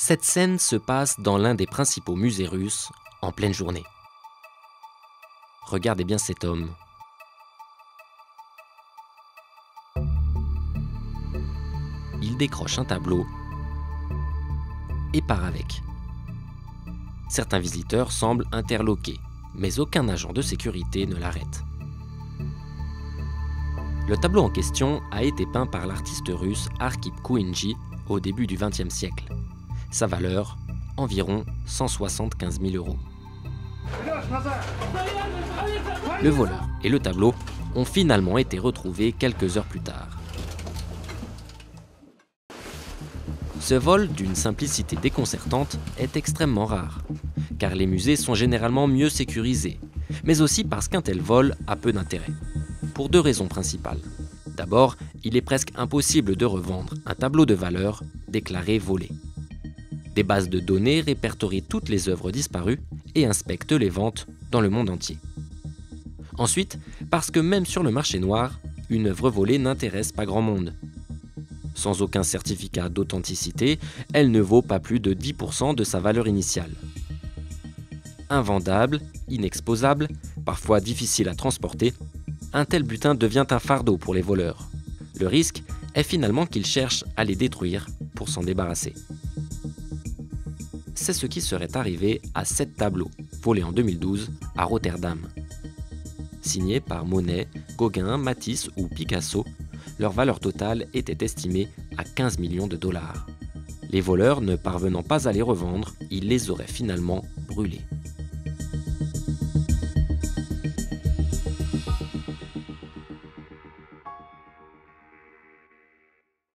Cette scène se passe dans l'un des principaux musées russes, en pleine journée. Regardez bien cet homme. Il décroche un tableau et part avec. Certains visiteurs semblent interloqués, mais aucun agent de sécurité ne l'arrête. Le tableau en question a été peint par l'artiste russe Arkhip Kuinji au début du XXe siècle. Sa valeur, environ 175 000 €. Le voleur et le tableau ont finalement été retrouvés quelques heures plus tard. Ce vol, d'une simplicité déconcertante, est extrêmement rare, car les musées sont généralement mieux sécurisés, mais aussi parce qu'un tel vol a peu d'intérêt. Pour deux raisons principales. D'abord, il est presque impossible de revendre un tableau de valeur déclaré volé. Des bases de données répertorient toutes les œuvres disparues et inspectent les ventes dans le monde entier. Ensuite, parce que même sur le marché noir, une œuvre volée n'intéresse pas grand monde. Sans aucun certificat d'authenticité, elle ne vaut pas plus de 10% de sa valeur initiale. Invendable, inexposable, parfois difficile à transporter, un tel butin devient un fardeau pour les voleurs. Le risque est finalement qu'ils cherchent à les détruire pour s'en débarrasser. C'est ce qui serait arrivé à 7 tableaux, volés en 2012 à Rotterdam. Signés par Monet, Gauguin, Matisse ou Picasso, leur valeur totale était estimée à 15 millions de $. Les voleurs ne parvenant pas à les revendre, ils les auraient finalement brûlés.